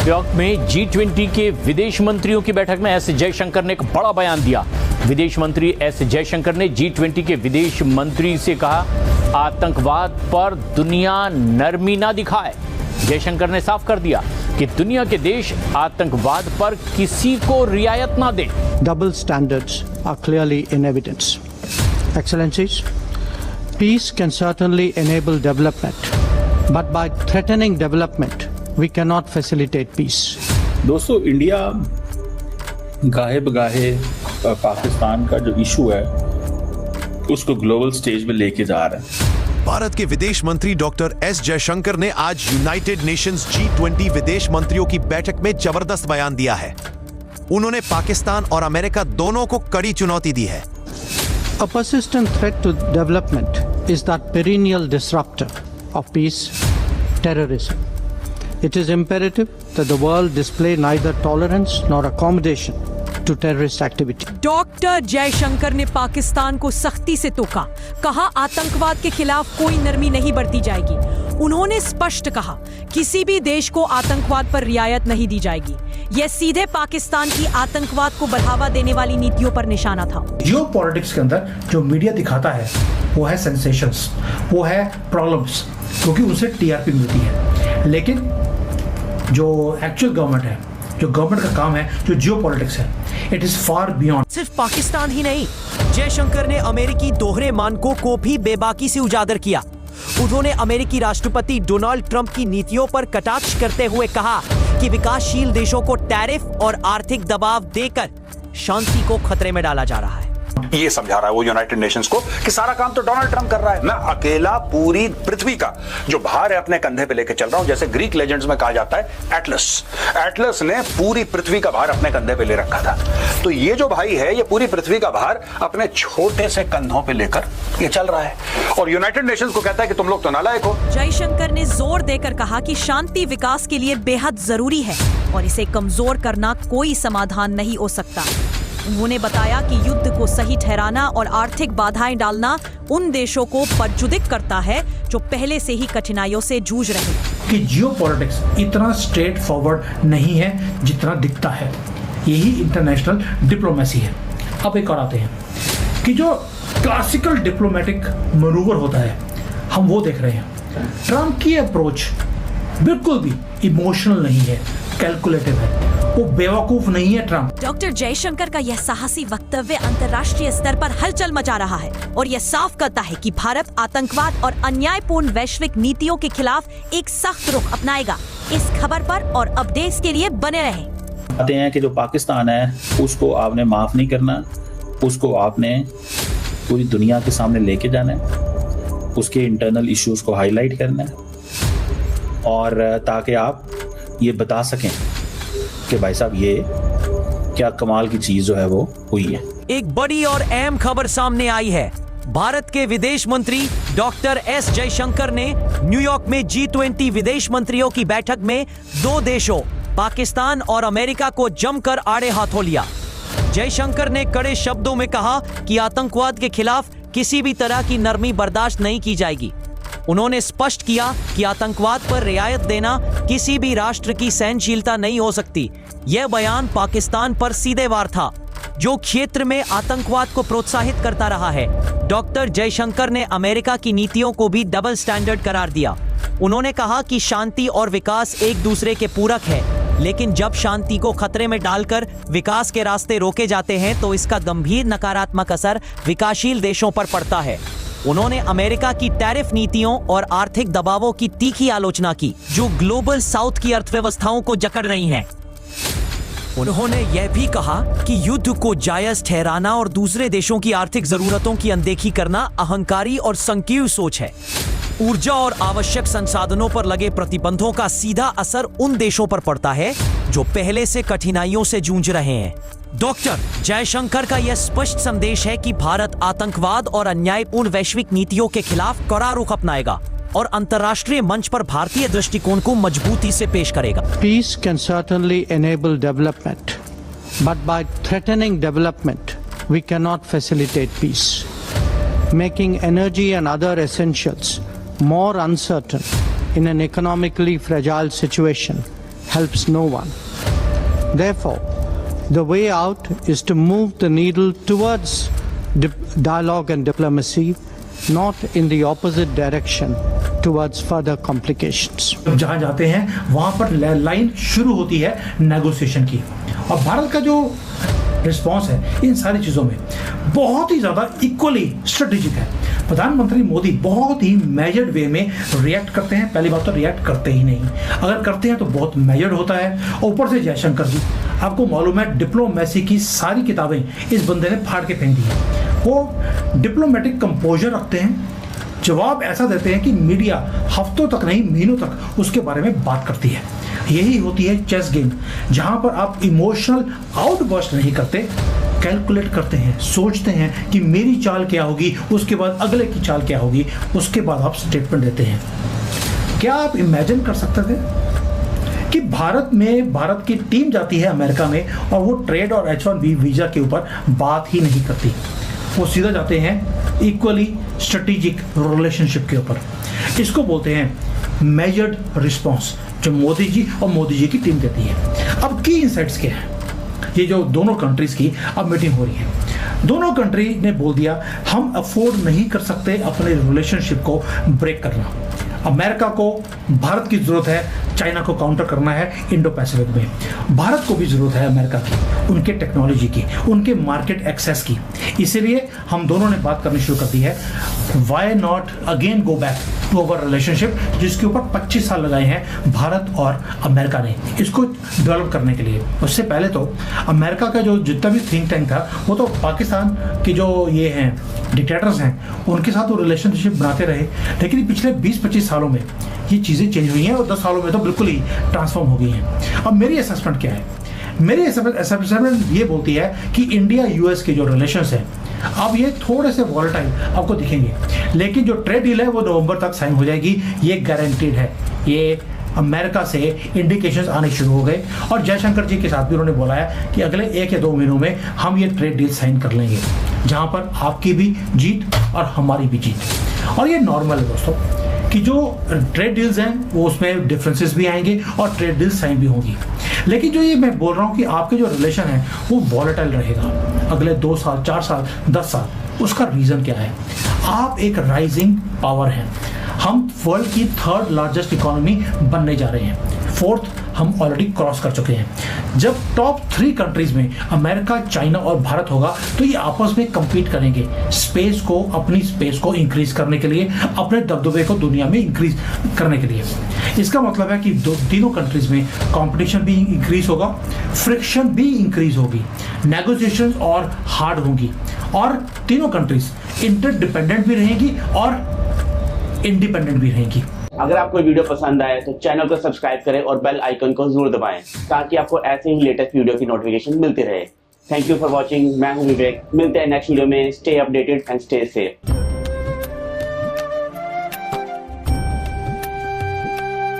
New York में G20 के विदेश मंत्रियों की बैठक में एस जयशंकर ने एक बड़ा बयान दिया। विदेश मंत्री एस जयशंकर ने G20 के विदेश मंत्री से कहा, आतंकवाद पर दुनिया नरमी ना दिखाए। जयशंकर ने साफ कर दिया कि दुनिया के देश आतंकवाद पर किसी को रियायत ना दें। Double standards are clearly in evidence. Excellencies, peace can certainly enable development, but by threatening development, we cannot facilitate peace. दोस्तों, इंडिया गाहे पाकिस्तान का जो इशू है उसको ग्लोबल स्टेज पे लेके जा रहा है। भारत के विदेश मंत्री डॉक्टर एस जयशंकर ने आज यूनाइटेड नेशंस G20 विदेश मंत्रियों की बैठक में जबरदस्त बयान दिया है। उन्होंने पाकिस्तान और अमेरिका दोनों को कड़ी चुनौती दी है। A persistent threat to development is that perennial disruptor of peace, terrorism. It is imperative that the world display neither tolerance nor accommodation to terrorist activity. Doctor Jaishankar ने पाकिस्तान को सख्ती से टोका, कहा आतंकवाद के खिलाफ कोई नरमी नहीं बरती जाएगी। उन्होंने स्पष्ट कहा, किसी भी देश को आतंकवाद पर रियायत नहीं दी जाएगी। यह सीधे पाकिस्तान की आतंकवाद को बढ़ावा देने वाली नीतियों पर निशाना था। जियो पॉलिटिक्स के अंदर जो मीडिया दिखाता है वो है सेंसेशंस, वो है प्रॉब्लम्स, क्योंकि उसे टीआरपी मिलती है। लेकिन जो एक्चुअल गवर्नमेंट है, जो गवर्नमेंट का काम है, जो जियो पॉलिटिक्स है, इट इज फार बियॉन्ड। सिर्फ पाकिस्तान ही नहीं, जयशंकर ने अमेरिकी दोहरे मानकों को भी बेबाकी से उजागर किया। उन्होंने अमेरिकी राष्ट्रपति डोनाल्ड ट्रंप की नीतियों पर कटाक्ष करते हुए कहा कि विकासशील देशों को टैरिफ और आर्थिक दबाव देकर शांति को खतरे में डाला जा रहा है। ये समझा रहा है वो यूनाइटेड नेशंस को कि सारा काम तो डोनाल्ड ट्रंप कर रहा है, मैं अकेला पूरी पृथ्वी का जो भार है अपने कंधे पे लेके चल रहा हूं। जैसे ग्रीक लेजेंड्स में कहा जाता है एटलस ने पूरी पृथ्वी का भार अपने कंधे पे ले रखा था। तो ये जो भाई है, ये पूरी पृथ्वी का भार अपने छोटे से कंधों पे लेकर ये चल रहा है और यूनाइटेड नेशंस को कहता है कि तुम लोग तो नालायक हो। जयशंकर ने जोर देकर कहा कि शांति विकास के लिए बेहद जरूरी है और इसे कमजोर करना कोई समाधान नहीं हो सकता। उन्होंने बताया कि युद्ध को सही ठहराना और आर्थिक बाधाएं डालना उन देशों को पदच्युत करता है जो पहले से ही कठिनाइयों से जूझ रहे हैं। कि जियो पॉलिटिक्स इतना स्ट्रेट फॉरवर्ड नहीं है जितना दिखता है, यही इंटरनेशनल डिप्लोमेसी है। अब एक और आते हैं कि जो क्लासिकल डिप्लोमेटिक मैनूवर होता है, हम वो देख रहे हैं। ट्रंप की अप्रोच बिल्कुल भी इमोशनल नहीं है, कैलकुलेटिव है, वो बेवकूफ नहीं है ट्रंप। डॉक्टर जयशंकर का यह साहसी वक्तव्य अंतर्राष्ट्रीय स्तर पर हलचल मचा रहा है और यह साफ करता है कि भारत आतंकवाद और अन्यायपूर्ण वैश्विक नीतियों के खिलाफ एक सख्त रुख अपनाएगा। इस खबर पर और अपडेट्स के लिए बने रहें। कहते हैं कि जो पाकिस्तान है उसको आपने माफ नहीं करना, उसको आपने पूरी दुनिया के सामने लेके जाना है, उसके इंटरनल इश्यूज को हाईलाइट करना है और ताकि आप ये बता सकें कि भाई साहब ये क्या कमाल की चीज जो है वो हुई है। एक बड़ी और अहम खबर सामने आई है। भारत के विदेश मंत्री डॉक्टर एस जयशंकर ने न्यूयॉर्क में G20 विदेश मंत्रियों की बैठक में दो देशों पाकिस्तान और अमेरिका को जमकर आड़े हाथों लिया। जयशंकर ने कड़े शब्दों में कहा कि आतंकवाद के खिलाफ किसी भी तरह की नरमी बर्दाश्त नहीं की जाएगी। उन्होंने स्पष्ट किया कि आतंकवाद पर रियायत देना किसी भी राष्ट्र की सहनशीलता नहीं हो सकती। यह बयान पाकिस्तान पर सीधे वार था, जो क्षेत्र में आतंकवाद को प्रोत्साहित करता रहा है। डॉक्टर जयशंकर ने अमेरिका की नीतियों को भी डबल स्टैंडर्ड करार दिया। उन्होंने कहा कि शांति और विकास एक दूसरे के पूरक है, लेकिन जब शांति को खतरे में डालकर विकास के रास्ते रोके जाते हैं तो इसका गंभीर नकारात्मक असर विकासशील देशों पर पड़ता है। उन्होंने अमेरिका की टैरिफ नीतियों और आर्थिक दबावों की तीखी आलोचना की, जो ग्लोबल साउथ की अर्थव्यवस्थाओं को जकड़ रही हैं। उन्होंने यह भी कहा कि युद्ध को जायज ठहराना और दूसरे देशों की आर्थिक जरूरतों की अनदेखी करना अहंकारी और संकीर्ण सोच है। ऊर्जा और आवश्यक संसाधनों पर लगे प्रतिबंधों का सीधा असर उन देशों पर पड़ता है जो पहले से कठिनाइयों से जूझ रहे हैं। डॉक्टर जयशंकर का यह स्पष्ट संदेश है कि भारत आतंकवाद और अन्यायपूर्ण वैश्विक नीतियों के खिलाफ कड़ा रुख अपनाएगा और अंतर्राष्ट्रीय मंच पर भारतीय दृष्टिकोण को मजबूती से पेश करेगा। Peace can certainly enable development, but by threatening development, we cannot facilitate peace. Making energy and other essentials more uncertain in an economically fragile situation helps no one. Therefore, the way out is to move the needle towards dialogue and diplomacy, not in the opposite direction towards further complications. जहां जाते हैं वहां पर line शुरू होती है negotiation की। और भारत का जो रिस्पॉन्स है इन सारी चीज़ों में बहुत ही ज़्यादा इक्वली स्ट्रेटेजिक है। प्रधानमंत्री मोदी बहुत ही मेजर्ड वे में रिएक्ट करते हैं। पहली बात तो रिएक्ट करते ही नहीं, अगर करते हैं तो बहुत मेजर्ड होता है। ऊपर से जयशंकर जी, आपको मालूम है डिप्लोमेसी की सारी किताबें इस बंदे ने फाड़ के फेंक दी है। वो डिप्लोमेटिक कंपोजर रखते हैं, जवाब ऐसा देते हैं कि मीडिया हफ्तों तक नहीं महीनों तक उसके बारे में बात करती है। यही होती है चेस गेम, जहां पर आप इमोशनल आउटबर्स्ट नहीं करते, कैलकुलेट करते हैं, सोचते हैं कि मेरी चाल क्या होगी, उसके बाद अगले की चाल क्या होगी, उसके बाद आप स्टेटमेंट देते हैं। क्या आप इमेजिन कर सकते थे कि भारत की टीम जाती है अमेरिका में और वो ट्रेड और H-1B वीजा के ऊपर बात ही नहीं करती, वो सीधा जाते हैं इक्वली स्ट्रेटेजिक रिलेशनशिप के ऊपर। इसको बोलते हैं मेजर्ड रिस्पॉन्स, जो मोदी जी और मोदी जी की टीम देती है। अब की इनसाइट्स क्या है, ये जो दोनों कंट्रीज की अब मीटिंग हो रही है, दोनों कंट्री ने बोल दिया हम अफोर्ड नहीं कर सकते अपने रिलेशनशिप को ब्रेक करना। अमेरिका को भारत की जरूरत है, चाइना को काउंटर करना है इंडो पैसिफिक में। भारत को भी जरूरत है अमेरिका की, उनके टेक्नोलॉजी की, उनके मार्केट एक्सेस की। इसीलिए हम दोनों ने बात करनी शुरू कर दी है, why not again go back to our relationship, जिसके ऊपर 25 साल लगाए हैं भारत और अमेरिका ने इसको डेवलप करने के लिए। उससे पहले तो अमेरिका का जो जितना भी थिंक टैंक था वो तो पाकिस्तान की जो ये हैं डिक्टेटर्स हैं उनके साथ वो रिलेशनशिप बनाते रहे, लेकिन पिछले 20-25 सालों में ये चीज़ें चेंज हुई हैं और 10 सालों में तो बिल्कुल ही ट्रांसफॉर्म हो गई हैं। अब मेरी असेसमेंट क्या है, मेरी असेसमेंट ये बोलती है कि इंडिया यूएस के जो रिलेशंस हैं अब ये थोड़े से वॉलेटाइल आपको दिखेंगे, लेकिन जो ट्रेड डील है वो नवंबर तक साइन हो जाएगी, ये गारंटीड है। ये अमेरिका से इंडिकेशंस आने शुरू हो गए और जयशंकर जी के साथ भी उन्होंने बोला है कि अगले 1 या 2 महीनों में हम ये ट्रेड डील साइन कर लेंगे, जहां पर आपकी भी जीत और हमारी भी जीत। और ये नॉर्मल है दोस्तों कि जो ट्रेड डील्स हैं वो उसमें डिफरेंसेस भी आएंगे और ट्रेड डील्स साइन भी होंगी, लेकिन जो ये मैं बोल रहा हूँ कि आपके जो रिलेशन है वो वॉलेटाइल रहेगा अगले 2 साल, 4 साल, 10 साल। उसका रीज़न क्या है, आप एक राइजिंग पावर हैं, हम वर्ल्ड की 3rd लार्जेस्ट इकोनॉमी बनने जा रहे हैं, 4th हम ऑलरेडी क्रॉस कर चुके हैं। जब टॉप 3 कंट्रीज में अमेरिका, चाइना और भारत होगा तो ये आपस में compete करेंगे स्पेस को, अपनी स्पेस को इंक्रीज करने के लिए, अपने दबदबे को दुनिया में इंक्रीज करने के लिए। इसका मतलब है कि तीनों कंट्रीज में कंपटीशन भी इंक्रीज होगा, फ्रिक्शन भी इंक्रीज होगी, नेगोशिएशन और हार्ड होंगी, और तीनों कंट्रीज इंटरडिपेंडेंट भी रहेंगी और इंडिपेंडेंट भी रहेंगी। अगर आपको वीडियो पसंद आए तो चैनल को सब्सक्राइब करें और बेल आइकन को जरूर दबाएं ताकि आपको ऐसे ही लेटेस्ट वीडियो की नोटिफिकेशन मिलती रहे। Thank you for watching. मैं हूं विवेक, मिलते हैं नेक्स्ट वीडियो में। Stay updated and stay safe.